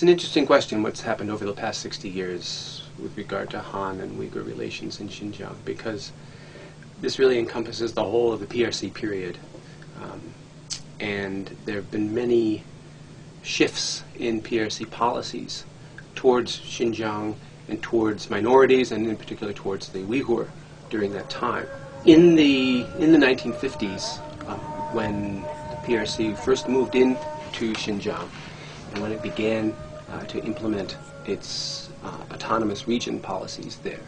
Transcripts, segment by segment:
It's an interesting question, what's happened over the past 60 years with regard to Han and Uyghur relations in Xinjiang, because this really encompasses the whole of the PRC period. And there have been many shifts in PRC policies towards Xinjiang and towards minorities, and in particular towards the Uyghur during that time. In the 1950s, when the PRC first moved into Xinjiang, and when it began to implement its autonomous region policies there,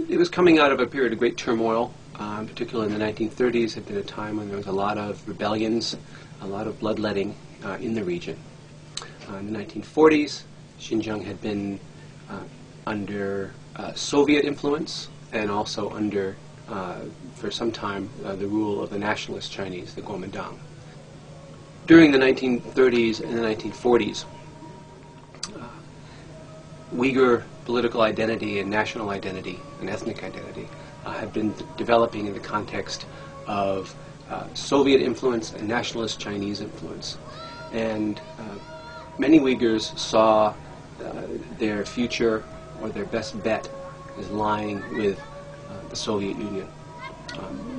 it was coming out of a period of great turmoil. Particularly in the 1930s, had been a time when there was a lot of rebellions, a lot of bloodletting in the region. In the 1940s, Xinjiang had been under Soviet influence and also under, for some time, the rule of the nationalist Chinese, the Kuomintang. During the 1930s and the 1940s, Uyghur political identity and national identity and ethnic identity had been developing in the context of Soviet influence and nationalist Chinese influence. And many Uyghurs saw their future or their best bet as lying with the Soviet Union.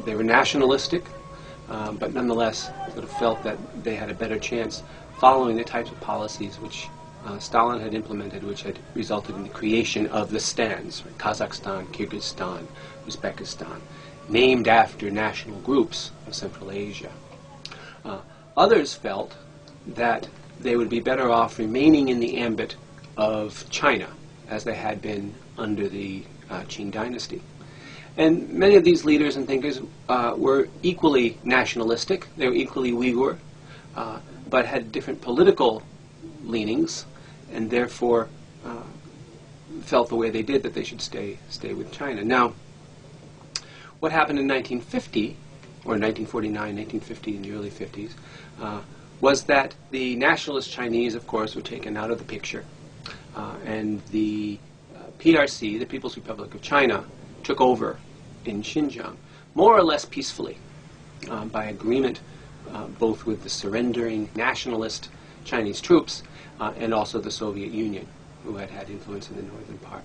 They were nationalistic, but nonetheless sort of felt that they had a better chance following the types of policies which Stalin had implemented, which had resulted in the creation of the stands, right? Kazakhstan, Kyrgyzstan, Uzbekistan, named after national groups of Central Asia. Others felt that they would be better off remaining in the ambit of China, as they had been under the Qing dynasty. And many of these leaders and thinkers were equally nationalistic, they were equally Uyghur, but had different political leanings, and therefore felt the way they did, that they should stay with China. Now, what happened in 1950, or 1949, 1950, in the early 50s, was that the nationalist Chinese, of course, were taken out of the picture, and the PRC, the People's Republic of China, took over in Xinjiang, more or less peacefully, by agreement both with the surrendering nationalist Chinese troops and also the Soviet Union, who had had influence in the northern part.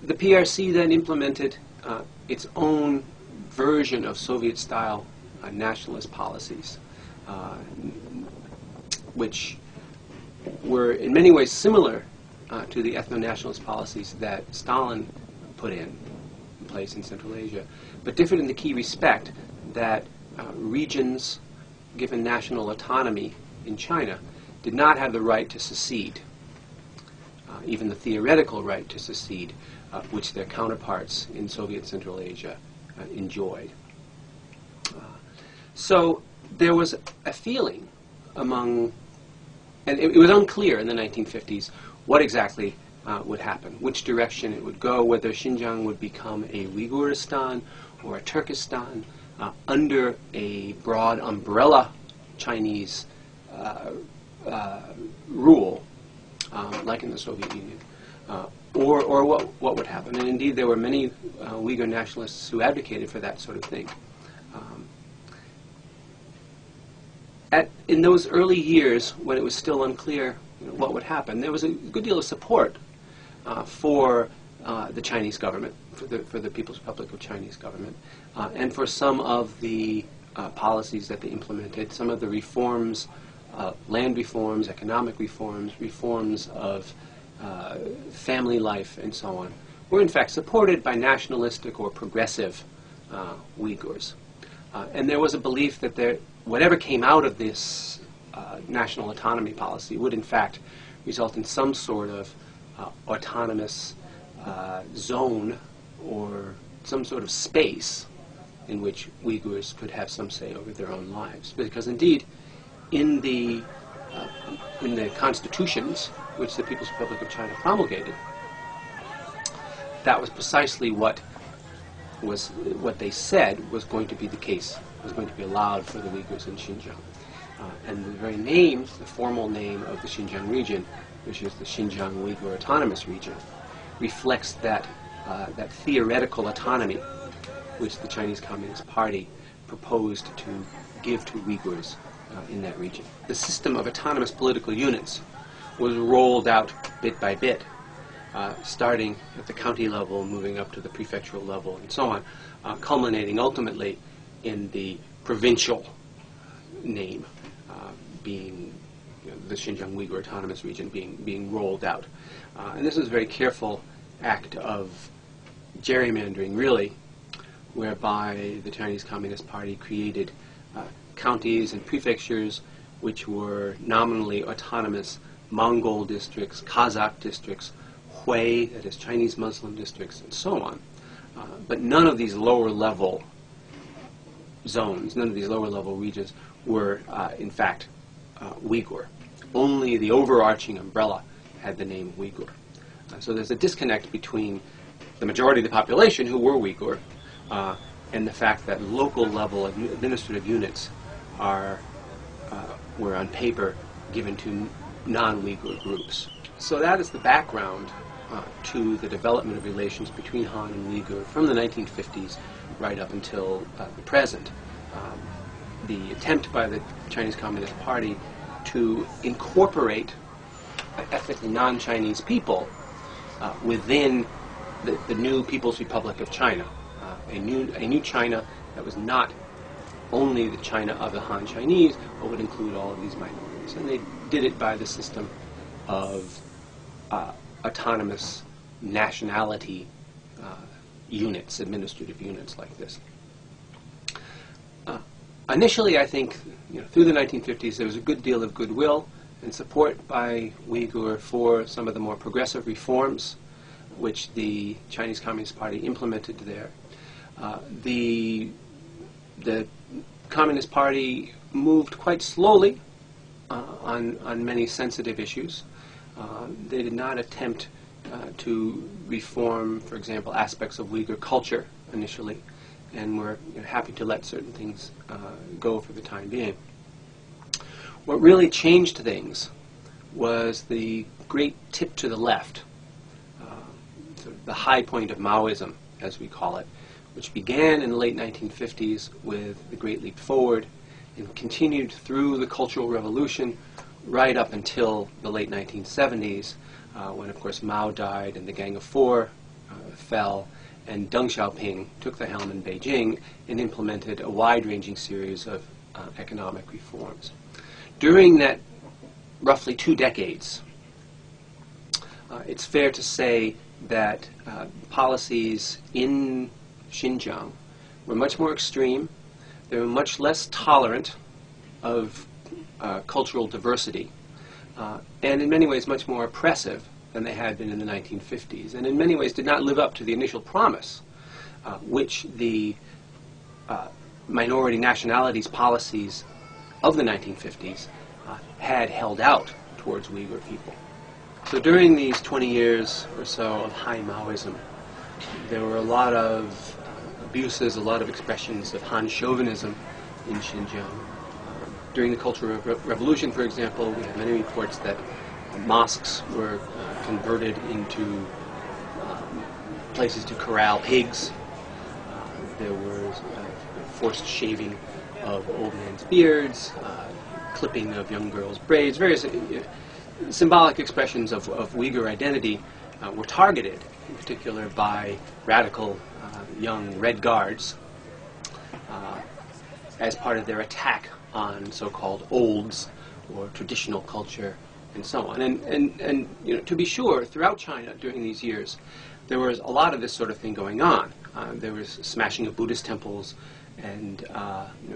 The PRC then implemented its own version of Soviet-style nationalist policies, which were in many ways similar to the ethno-nationalist policies that Stalin put in place in Central Asia, but differed in the key respect that regions given national autonomy in China did not have the right to secede, even the theoretical right to secede, which their counterparts in Soviet Central Asia enjoyed. So there was a feeling among, and it was unclear in the 1950s what exactly would happen, which direction it would go, whether Xinjiang would become a Uyghur-Han or a Turkestan under a broad umbrella Chinese rule, like in the Soviet Union, or what would happen. And indeed, there were many Uyghur nationalists who advocated for that sort of thing. In those early years, when it was still unclear what would happen, there was a good deal of support for the Chinese government, for the People's Republic of Chinese government, and for some of the policies that they implemented, some of the reforms, land reforms, economic reforms, reforms of family life, and so on, were in fact supported by nationalistic or progressive Uyghurs. And there was a belief that whatever came out of this national autonomy policy would in fact result in some sort of autonomous zone or some sort of space in which Uyghurs could have some say over their own lives. Because indeed, in the constitutions which the People's Republic of China promulgated, that was precisely what they said was going to be the case, was going to be allowed for the Uyghurs in Xinjiang. And the very name, the formal name of the Xinjiang region, which is the Xinjiang Uyghur Autonomous Region, reflects that theoretical autonomy which the Chinese Communist Party proposed to give to Uyghurs in that region. The system of autonomous political units was rolled out bit by bit, starting at the county level, moving up to the prefectural level, and so on, culminating ultimately in the provincial name being the Xinjiang Uyghur Autonomous Region being rolled out. And this was a very careful act of gerrymandering, really, whereby the Chinese Communist Party created counties and prefectures which were nominally autonomous Mongol districts, Kazakh districts, Hui, that is Chinese Muslim districts, and so on. But none of these lower level zones, none of these lower level regions were in fact Uyghur. Only the overarching umbrella had the name Uyghur. So there's a disconnect between the majority of the population who were Uyghur and the fact that local level administrative units were on paper given to non-Uyghur groups. So that is the background to the development of relations between Han and Uyghur from the 1950s right up until the present. The attempt by the Chinese Communist Party to incorporate ethnically non-Chinese people within the new People's Republic of China, a new China that was not only the China of the Han Chinese, but would include all of these minorities. And they did it by the system of autonomous nationality units, administrative units like this. Initially, I think, through the 1950s, there was a good deal of goodwill and support by Uyghur for some of the more progressive reforms which the Chinese Communist Party implemented there. The Communist Party moved quite slowly on many sensitive issues. They did not attempt to reform, for example, aspects of Uyghur culture initially, and were happy to let certain things go for the time being. What really changed things was the great tip to the left, sort of the high point of Maoism, as we call it, which began in the late 1950s with the Great Leap Forward and continued through the Cultural Revolution right up until the late 1970s, when, of course, Mao died and the Gang of Four fell, and Deng Xiaoping took the helm in Beijing and implemented a wide-ranging series of economic reforms. During that roughly 2 decades, it's fair to say that policies in Xinjiang were much more extreme. They were much less tolerant of cultural diversity, and in many ways much more oppressive than they had been in the 1950s, and in many ways did not live up to the initial promise which the minority nationalities policies of the 1950s had held out towards Uyghur people. So during these 20 years or so of high Maoism, there were a lot of abuses, a lot of expressions of Han chauvinism in Xinjiang. During the Cultural Revolution, for example, we have many reports that mosques were converted into places to corral pigs. There was forced shaving of old men's beards, clipping of young girls' braids. Various symbolic expressions of Uyghur identity were targeted, in particular by radical young Red Guards, as part of their attack on so-called olds or traditional culture and so on. And to be sure, throughout China during these years, there was a lot of this sort of thing going on. There was smashing of Buddhist temples and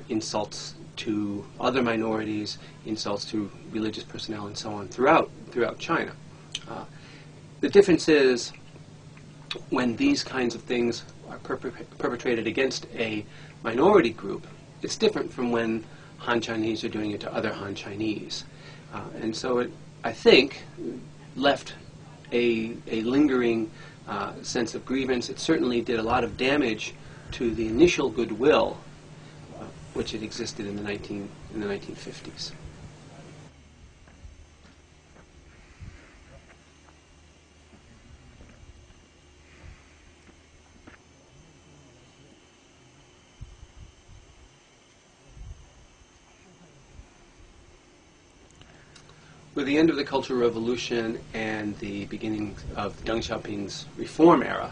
insults to other minorities, insults to religious personnel, and so on throughout China. The difference is when these kinds of things are perpetrated against a minority group, it's different from when Han Chinese are doing it to other Han Chinese. And so it, I think, left a lingering sense of grievance. It certainly did a lot of damage to the initial goodwill which had existed in the 1950s. with the end of the Cultural Revolution and the beginning of Deng Xiaoping's reform era,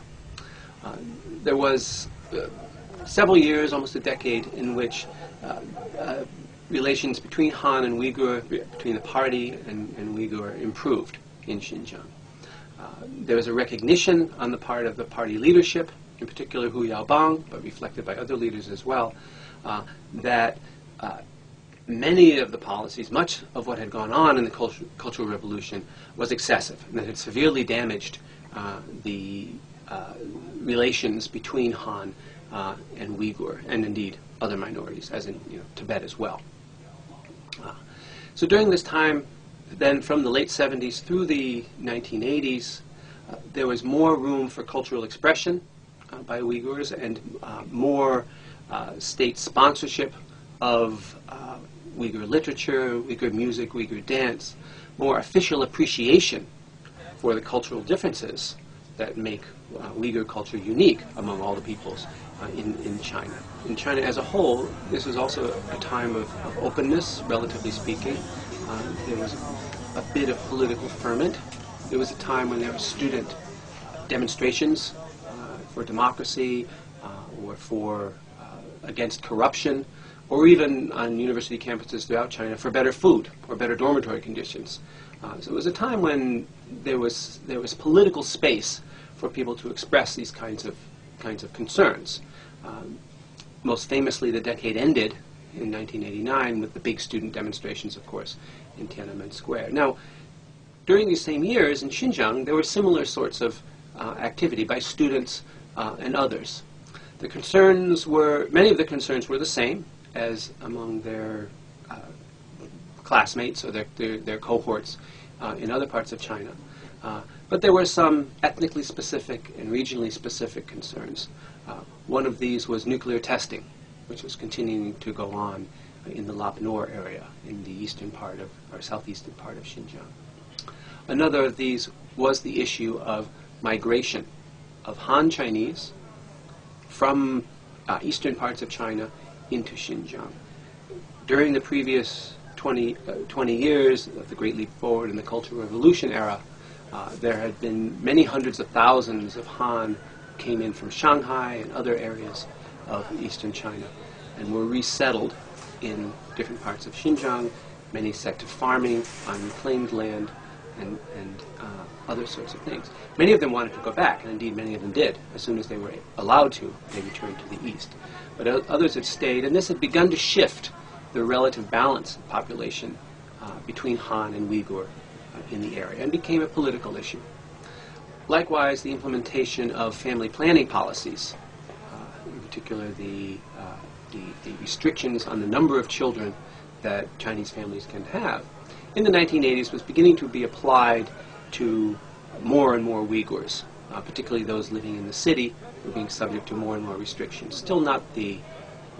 there was several years, almost a decade, in which relations between Han and Uyghur, between the party and Uyghur, improved in Xinjiang. There was a recognition on the part of the party leadership, in particular Hu Yaobang, but reflected by other leaders as well, that many of the policies, much of what had gone on in the Cultural Revolution, was excessive, and that had severely damaged the relations between Han and Uyghur, and indeed other minorities, as in Tibet as well. So during this time, then from the late 70s through the 1980s, there was more room for cultural expression by Uyghurs and more state sponsorship of Uyghur literature, Uyghur music, Uyghur dance, more official appreciation for the cultural differences that make Uyghur culture unique among all the peoples in China. In China as a whole, this was also a time of openness, relatively speaking. There was a bit of political ferment. There was a time when there were student demonstrations for democracy or for against corruption, or even on university campuses throughout China for better food or better dormitory conditions. So it was a time when there was political space for people to express these kinds of concerns. Most famously, the decade ended in 1989 with the big student demonstrations, of course, in Tiananmen Square. Now, during these same years in Xinjiang, there were similar sorts of activity by students and others. Many of the concerns were the same as among their classmates or their cohorts in other parts of China. But there were some ethnically specific and regionally specific concerns. One of these was nuclear testing, which was continuing to go on in the Lap Nor area, in the eastern part of, or southeastern part of Xinjiang. Another of these was the issue of migration of Han Chinese from eastern parts of China into Xinjiang. During the previous 20 years of the Great Leap Forward in the Cultural Revolution era, there had been many hundreds of thousands of Han came in from Shanghai and other areas of eastern China and were resettled in different parts of Xinjiang, many set to farming on reclaimed land and other sorts of things. Many of them wanted to go back, and indeed many of them did. As soon as they were allowed to, they returned to the east. But others had stayed, and this had begun to shift the relative balance of population between Han and Uyghur in the area, and became a political issue. Likewise, the implementation of family planning policies, in particular the restrictions on the number of children that Chinese families can have, in the 1980s was beginning to be applied to more and more Uyghurs, particularly those living in the city, were being subject to more and more restrictions. Still not the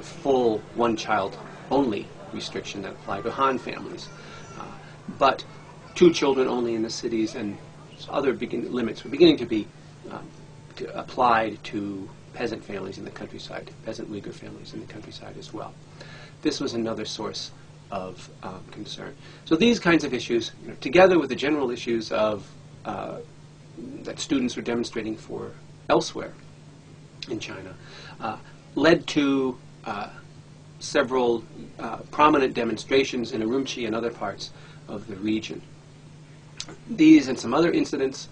full one-child only restriction that applied to Han families, but 2 children only in the cities, and other limits were beginning to be applied to peasant families in the countryside, peasant Uyghur families in the countryside as well. This was another source of concern. So these kinds of issues, together with the general issues of that students were demonstrating for elsewhere in China, led to several prominent demonstrations in Urumqi and other parts of the region. These and some other incidents,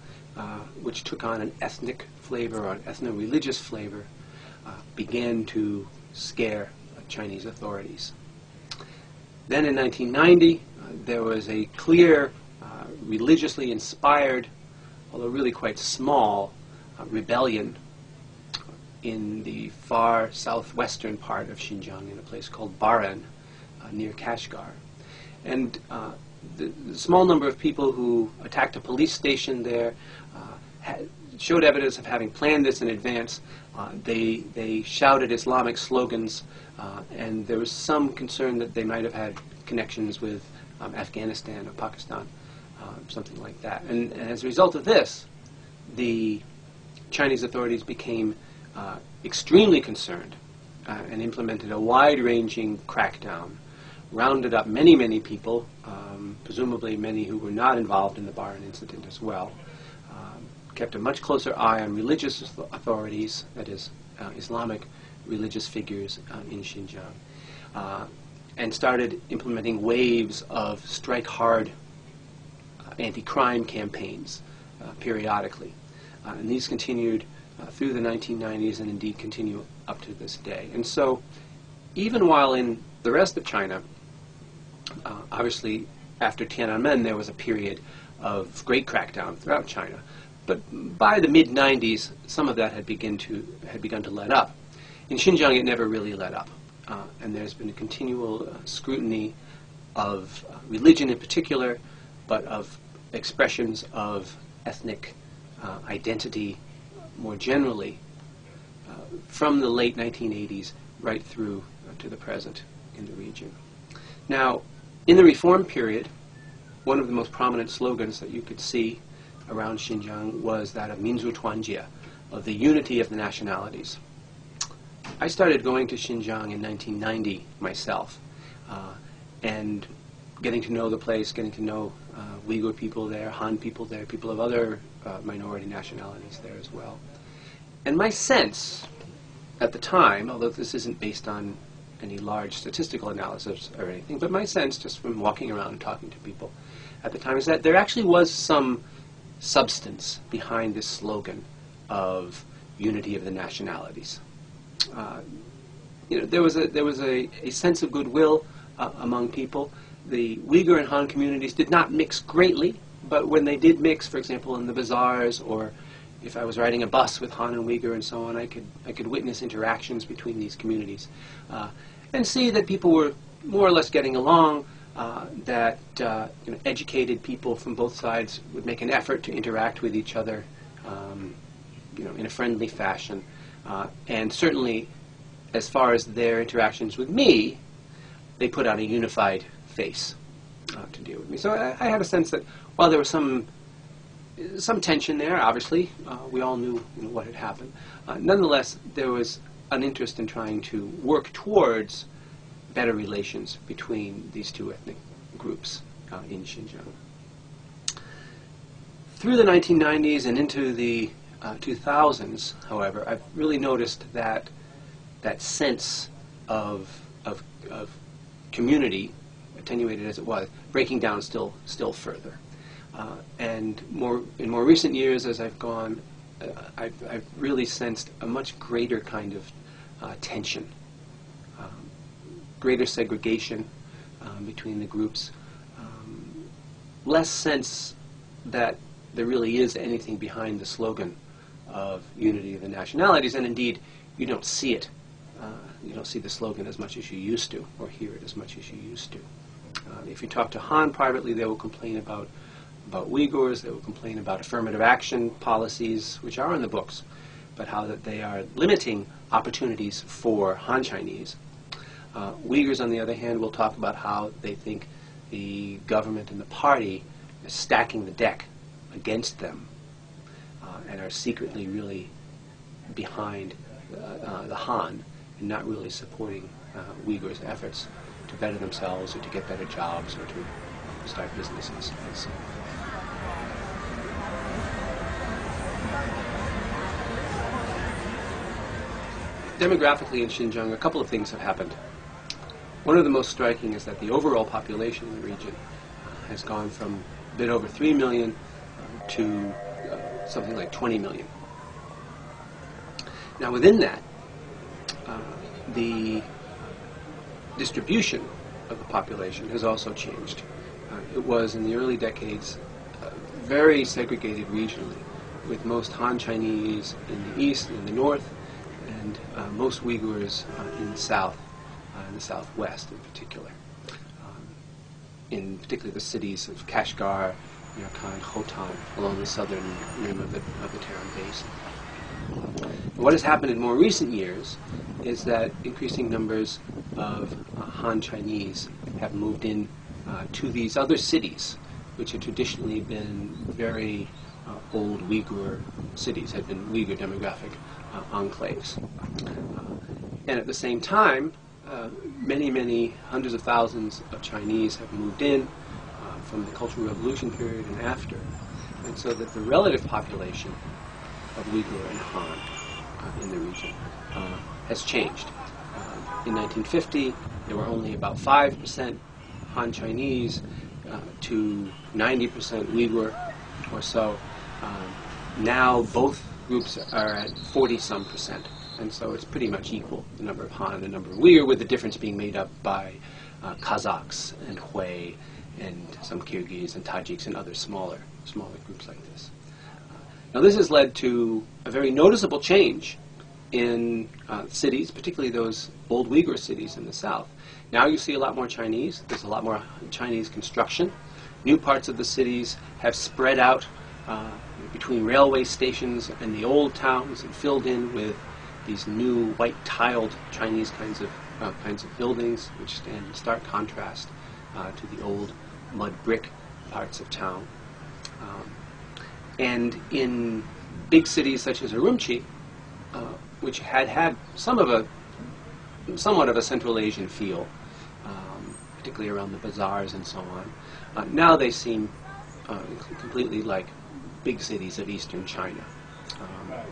which took on an ethnic flavor or an ethno-religious flavor, began to scare Chinese authorities. Then in 1990, there was a clear, religiously inspired, although really quite small, rebellion in the far southwestern part of Xinjiang in a place called Baran, near Kashgar. And the small number of people who attacked a police station there showed evidence of having planned this in advance. They shouted Islamic slogans, and there was some concern that they might have had connections with Afghanistan or Pakistan, something like that. And as a result of this, the Chinese authorities became extremely concerned and implemented a wide-ranging crackdown, rounded up many, many people, presumably many who were not involved in the Baran incident as well, kept a much closer eye on religious authorities, that is, Islamic religious figures in Xinjiang, and started implementing waves of strike-hard anti-crime campaigns periodically. And these continued through the 1990s and indeed continue up to this day. And so even while in the rest of China, obviously after Tiananmen there was a period of great crackdown throughout China, but by the mid-90s some of that had begun to let up. In Xinjiang it never really let up, and there's been a continual scrutiny of religion in particular, but of expressions of ethnic identity more generally from the late 1980s right through to the present in the region. Now, in the reform period, one of the most prominent slogans that you could see around Xinjiang was that of Minzu Tuanjie, of the unity of the nationalities. I started going to Xinjiang in 1990 myself, and getting to know the place, getting to know Uyghur people there, Han people there, people of other minority nationalities there as well. And my sense at the time, although this isn't based on any large statistical analysis or anything, but my sense just from walking around and talking to people at the time is that there actually was some substance behind this slogan of unity of the nationalities. There was a sense of goodwill among people. The Uyghur and Han communities did not mix greatly, but when they did mix, for example, in the bazaars, or if I was riding a bus with Han and Uyghur and so on, I could witness interactions between these communities and see that people were more or less getting along, that educated people from both sides would make an effort to interact with each other in a friendly fashion. And certainly, as far as their interactions with me, they put on a unified face to deal with me. So I had a sense that while there was some tension there, obviously, we all knew what had happened. Nonetheless, there was an interest in trying to work towards better relations between these two ethnic groups in Xinjiang. Through the 1990s and into the 2000s, however, I've really noticed that sense of community, attenuated as it was, breaking down still further. And in more recent years, as I've gone, I've really sensed a much greater kind of tension, greater segregation between the groups, less sense that there really is anything behind the slogan of unity of the nationalities, and indeed, you don't see it. You don't see the slogan as much as you used to, or hear it as much as you used to. If you talk to Han privately, they will complain about Uyghurs, they will complain about affirmative action policies, which are in the books, but how that they are limiting opportunities for Han Chinese. Uyghurs, on the other hand, will talk about how they think the government and the party are stacking the deck against them and are secretly really behind the Han and not really supporting Uyghurs' efforts to better themselves or to get better jobs or to start businesses. And so demographically in Xinjiang, a couple of things have happened. One of the most striking is that the overall population in the region has gone from a bit over 3 million to something like 20 million. Now within that, the distribution of the population has also changed. It was in the early decades very segregated regionally, with most Han Chinese in the east and the north, and most Uyghurs in the south, in the southwest in particular. In particular the cities of Kashgar, Uyghur-Han, Khotan, along the southern rim of the Tarim Basin. What has happened in more recent years is that increasing numbers of Han Chinese have moved in to these other cities, which had traditionally been very old Uyghur cities, had been Uyghur demographic enclaves. And at the same time, many hundreds of thousands of Chinese have moved in, from the Cultural Revolution period and after, and so that the relative population of Uyghur and Han in the region has changed. In 1950, there were only about 5% Han Chinese to 90% Uyghur or so. Now both groups are at 40-some%, and so it's pretty much equal, the number of Han and the number of Uyghur, with the difference being made up by Kazakhs and Hui and some Kyrgyz and Tajiks and other smaller groups like this. Now this has led to a very noticeable change in cities, particularly those old Uyghur cities in the south. Now you see a lot more Chinese. There's a lot more Chinese construction. New parts of the cities have spread out between railway stations and the old towns and filled in with these new white tiled Chinese kinds of buildings, which stand in stark contrast to the old mud brick parts of town. And in big cities such as Urumqi, which had somewhat of a Central Asian feel, particularly around the bazaars and so on, now they seem completely like big cities of eastern China.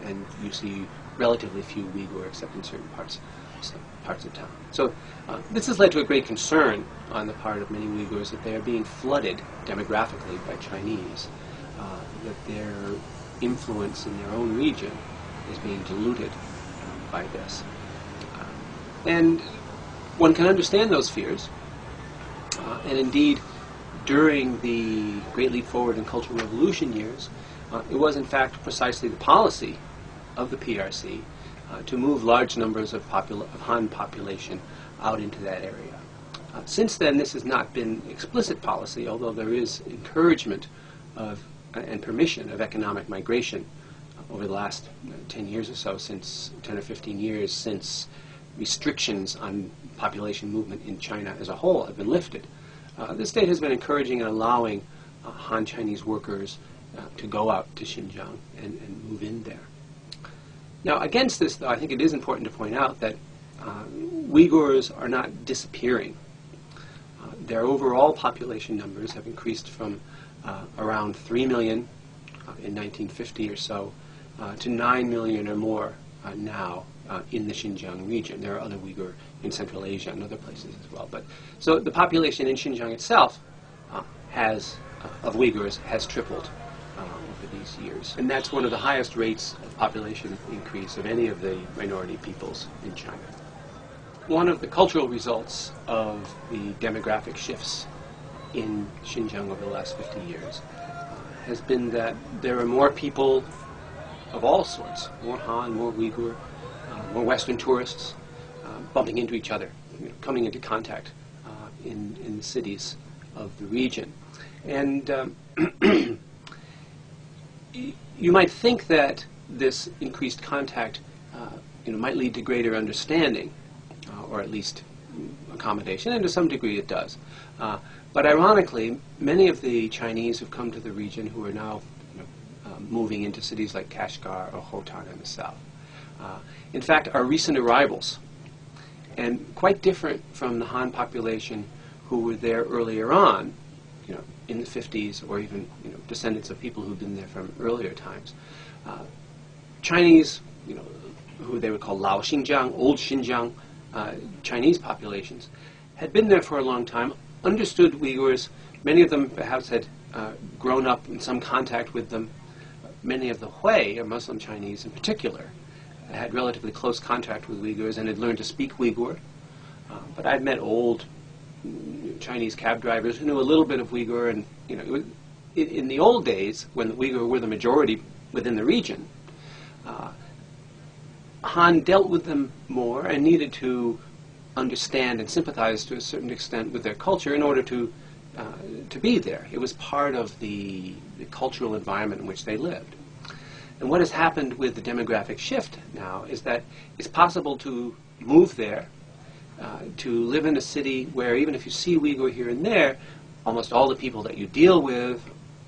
And you see relatively few Uyghur except in certain parts of town. So this has led to a great concern on the part of many Uyghurs that they are being flooded demographically by Chinese, that their influence in their own region is being diluted by this. And one can understand those fears, and indeed during the Great Leap Forward and Cultural Revolution years, it was in fact precisely the policy of the PRC to move large numbers of Han population out into that area. Since then, this has not been explicit policy, although there is encouragement of and permission of economic migration over the last 10 years or so, since 10 or 15 years since restrictions on population movement in China as a whole have been lifted. The state has been encouraging and allowing Han Chinese workers to go out to Xinjiang and move in there. Now, against this, though, I think it is important to point out that Uyghurs are not disappearing. Their overall population numbers have increased from around 3 million in 1950 or so to 9 million or more now in the Xinjiang region. There are other Uyghur in Central Asia and other places as well. But so the population in Xinjiang itself of Uyghurs has tripled over these years. And that's one of the highest rates of population increase of any of the minority peoples in China. One of the cultural results of the demographic shifts in Xinjiang over the last 50 years has been that there are more people of all sorts, more Han, more Uyghur, more Western tourists, bumping into each other, coming into contact in the cities of the region. And you might think that this increased contact might lead to greater understanding, or at least accommodation, and to some degree it does. But ironically, many of the Chinese who've come to the region who are now moving into cities like Kashgar or Khotan in the south, in fact, are recent arrivals, and quite different from the Han population who were there earlier on, in the 50s, or even descendants of people who've been there from earlier times. Chinese, who they would call Lao Xinjiang, old Xinjiang Chinese populations, had been there for a long time, understood Uyghurs. Many of them perhaps had grown up in some contact with them. Many of the Hui, or Muslim Chinese in particular, had relatively close contact with Uyghurs and had learned to speak Uyghur. But I've met old Chinese cab drivers who knew a little bit of Uyghur, and in the old days, when the Uyghur were the majority within the region, Han dealt with them more and needed to understand and sympathize to a certain extent with their culture in order to be there. It was part of the cultural environment in which they lived. And what has happened with the demographic shift now is that it's possible to move there, to live in a city where even if you see Uyghur here and there, almost all the people that you deal with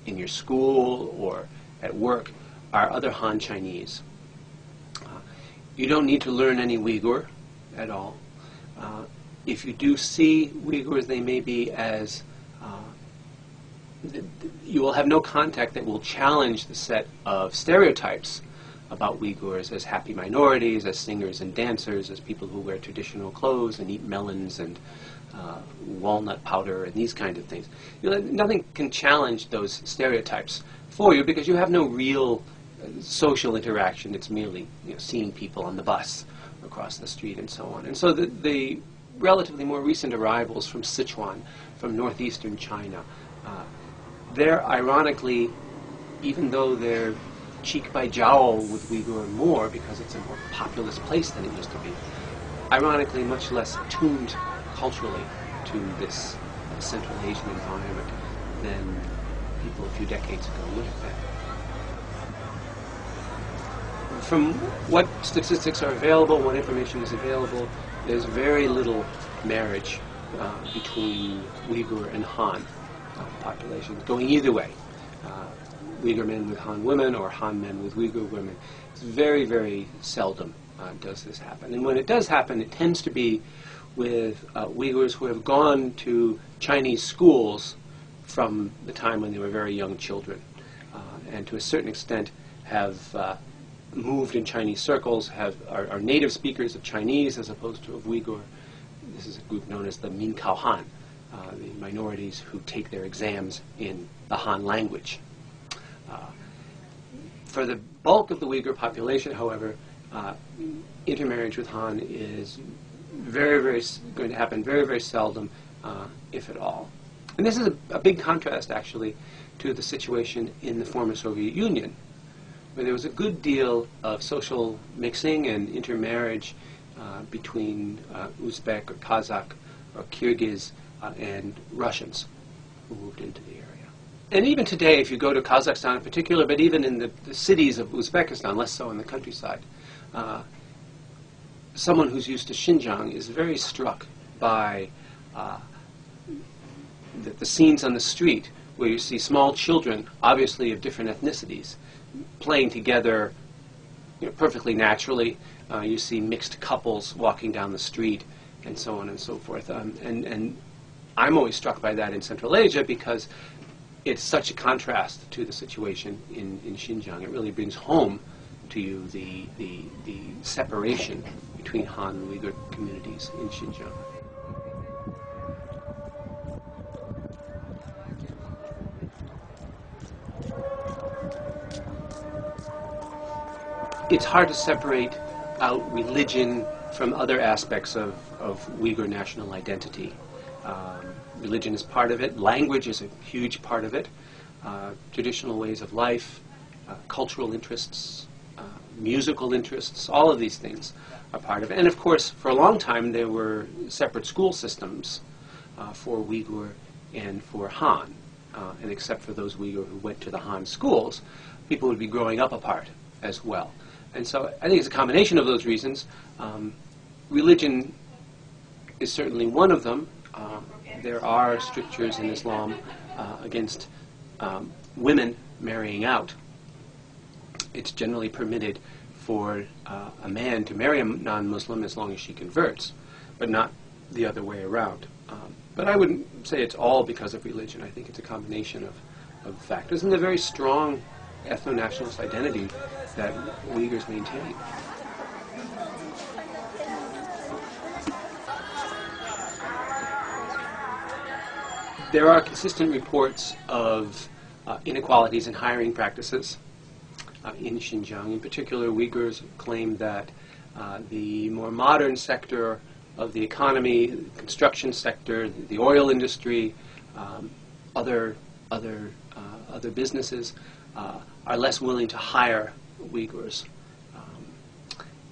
in your school or at work are other Han Chinese. You don't need to learn any Uyghur at all. If you do see Uyghurs, they may be as you will have no contact that will challenge the set of stereotypes about Uyghurs as happy minorities, as singers and dancers, as people who wear traditional clothes and eat melons and walnut powder and these kind of things. Nothing can challenge those stereotypes for you because you have no real social interaction. It's merely seeing people on the bus across the street and so on. And so the relatively more recent arrivals from Sichuan, from northeastern China, they're ironically, even though they're cheek by jowl with Uyghur more because it's a more populous place than it used to be, ironically much less attuned culturally to this Central Asian environment than people a few decades ago would have been. From what statistics are available, what information is available, there's very little marriage between Uyghur and Han populations, going either way. Uyghur men with Han women or Han men with Uyghur women. It's very, very seldom does this happen. And when it does happen, it tends to be with Uyghurs who have gone to Chinese schools from the time when they were very young children, and to a certain extent have moved in Chinese circles, are native speakers of Chinese as opposed to of Uyghur. This is a group known as the Uyghur-Han, the minorities who take their exams in the Han language. For the bulk of the Uyghur population, however, intermarriage with Han is going to happen very, very seldom, if at all. And this is a big contrast, actually, to the situation in the former Soviet Union, where there was a good deal of social mixing and intermarriage between Uzbek or Kazakh or Kyrgyz and Russians who moved into the area. And even today, if you go to Kazakhstan in particular, but even in the cities of Uzbekistan, less so in the countryside, someone who's used to Xinjiang is very struck by the scenes on the street where you see small children, obviously of different ethnicities, playing together perfectly naturally. You see mixed couples walking down the street and so on and so forth. And I'm always struck by that in Central Asia because it's such a contrast to the situation in Xinjiang. It really brings home to you the separation between Han and Uyghur communities in Xinjiang. It's hard to separate out religion from other aspects of Uyghur national identity. Religion is part of it. Language is a huge part of it. Traditional ways of life, cultural interests, musical interests, all of these things are part of it. And of course, for a long time, there were separate school systems for Uyghur and for Han. And except for those Uyghur who went to the Han schools, people would be growing up apart as well. And so I think it's a combination of those reasons. Religion is certainly one of them. There are strictures in Islam against women marrying out. It's generally permitted for a man to marry a non-Muslim as long as she converts, but not the other way around. But I wouldn't say it's all because of religion. I think it's a combination of factors and the very strong ethno-nationalist identity that Uyghurs maintain. There are consistent reports of inequalities in hiring practices in Xinjiang. In particular, Uyghurs claim that the more modern sector of the economy, the construction sector, the oil industry, other businesses are less willing to hire Uyghurs.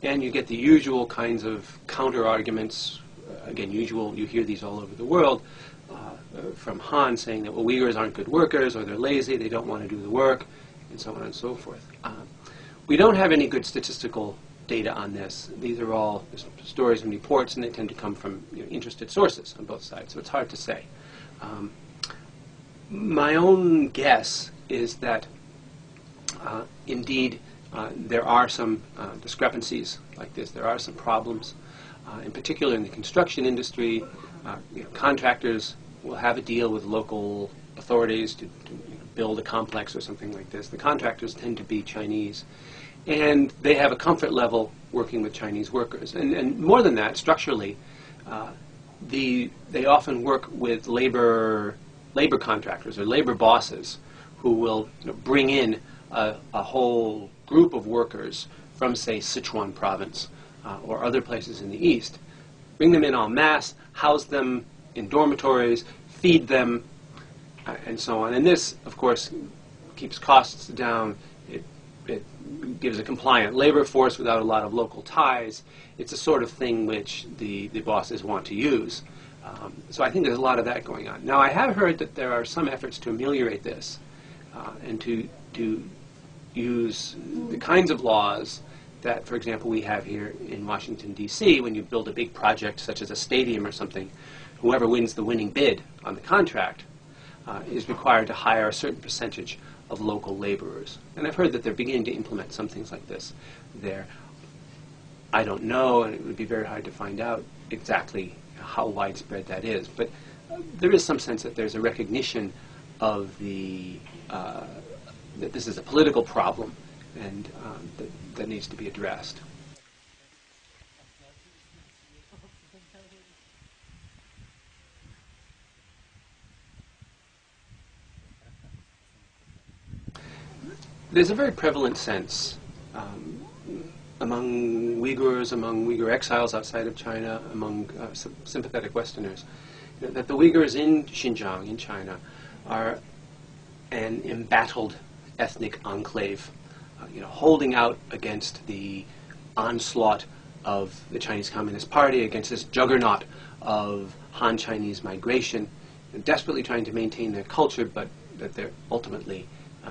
And you get the usual kinds of counter-arguments. Again, you hear these all over the world, from Han saying that, well, Uyghurs aren't good workers, or they're lazy, they don't want to do the work, and so on and so forth. We don't have any good statistical data on this. These are all stories and reports, and they tend to come from interested sources on both sides, so it's hard to say. My own guess is that, indeed, there are some discrepancies like this. There are some problems. In particular, in the construction industry, contractors will have a deal with local authorities to build a complex or something like this. The contractors tend to be Chinese, and they have a comfort level working with Chinese workers. And more than that, structurally, they often work with labor contractors or labor bosses who will bring in a whole group of workers from, say, Sichuan province or other places in the east, bring them in en masse, house them in dormitories, feed them, and so on. And this, of course, keeps costs down. It gives a compliant labor force without a lot of local ties. It's a sort of thing which the bosses want to use. So I think there's a lot of that going on. Now, I have heard that there are some efforts to ameliorate this and to use the kinds of laws that, for example, we have here in Washington, D.C. When you build a big project such as a stadium or something, whoever wins the winning bid on the contract is required to hire a certain percentage of local laborers. And I've heard that they're beginning to implement some things like this there. I don't know, and it would be very hard to find out exactly how widespread that is. But there is some sense that there's a recognition of that this is a political problem and that needs to be addressed. There's a very prevalent sense among Uyghurs, among Uyghur exiles outside of China, among sympathetic Westerners, that the Uyghurs in Xinjiang, in China, are an embattled ethnic enclave, holding out against the onslaught of the Chinese Communist Party, against this juggernaut of Han Chinese migration, desperately trying to maintain their culture, but that they're ultimately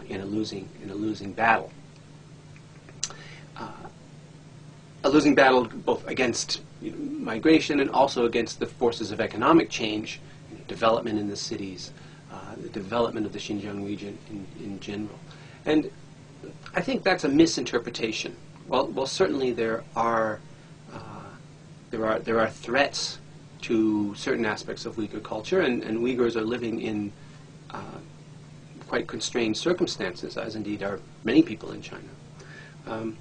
in a losing battle. A losing battle both against migration and also against the forces of economic change, development in the cities, the development of the Xinjiang region in general. And I think that's a misinterpretation. Well, certainly there are threats to certain aspects of Uyghur culture, and Uyghurs are living in quite constrained circumstances, as indeed are many people in China.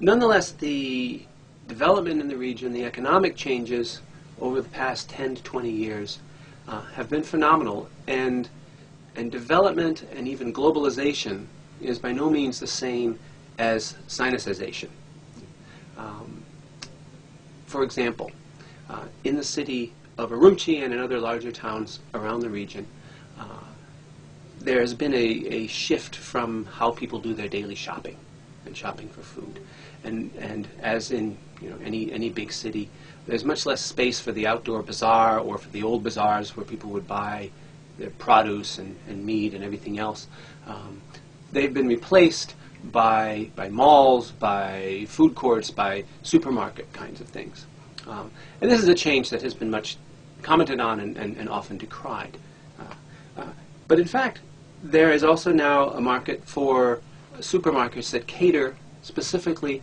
Nonetheless, the development in the region, the economic changes over the past 10 to 20 years have been phenomenal, and development and even globalization is by no means the same as Sinicization. For example, in the city of Urumqi and in other larger towns around the region, there has been a shift from how people do their daily shopping and shopping for food. And as in any big city, there's much less space for the outdoor bazaar or for the old bazaars where people would buy their produce and meat and everything else. They've been replaced by malls, by food courts, by supermarket kinds of things. And this is a change that has been much commented on and often decried. But in fact, there is also now a market for supermarkets that cater specifically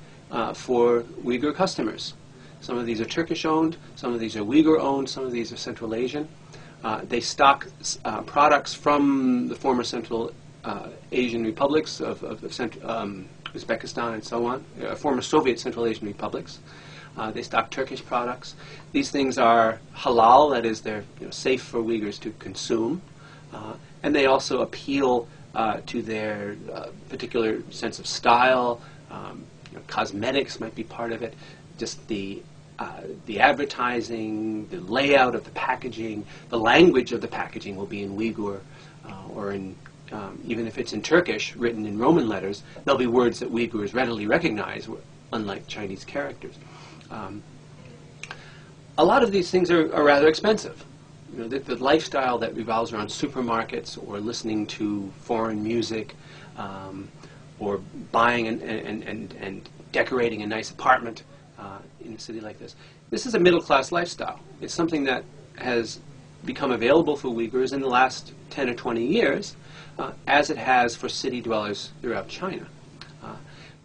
for Uyghur customers. Some of these are Turkish-owned, some of these are Uyghur-owned, some of these are Central Asian. They stock products from the former Central Asian republics of Uzbekistan and so on, former Soviet Central Asian republics. They stock Turkish products. These things are halal, that is, they're safe for Uyghurs to consume. And they also appeal to their particular sense of style. Cosmetics might be part of it. Just the advertising, the layout of the packaging, the language of the packaging will be in Uyghur, or in even if it's in Turkish, written in Roman letters, there'll be words that Uyghurs readily recognize, unlike Chinese characters. A lot of these things are rather expensive. The lifestyle that revolves around supermarkets or listening to foreign music or buying and decorating a nice apartment in a city like this. This is a middle-class lifestyle. It's something that has become available for Uyghurs in the last 10 or 20 years, as it has for city dwellers throughout China.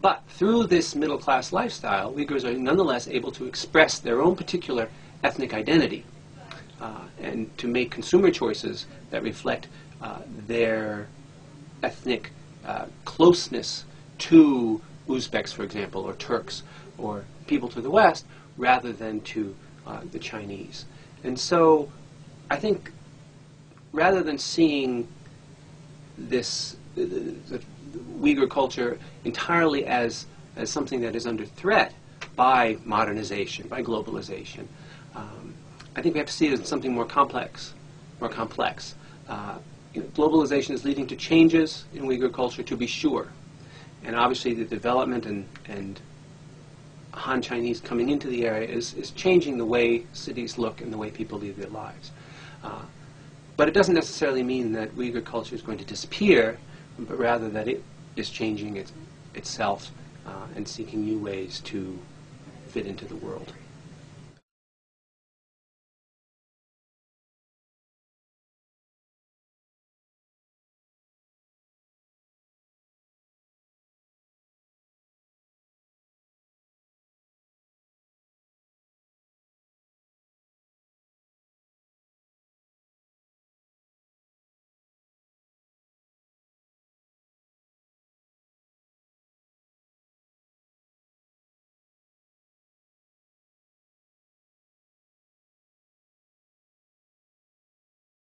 But through this middle-class lifestyle, Uyghurs are nonetheless able to express their own particular ethnic identity. and to make consumer choices that reflect their ethnic closeness to Uzbeks, for example, or Turks, or people to the West, rather than to the Chinese. And so I think rather than seeing this the Uyghur culture entirely as something that is under threat by modernization, by globalization, I think we have to see it as something more complex. Globalization is leading to changes in Uyghur culture, to be sure. And obviously the development and Han Chinese coming into the area is changing the way cities look and the way people live their lives. But it doesn't necessarily mean that Uyghur culture is going to disappear, but rather that it is changing itself and seeking new ways to fit into the world.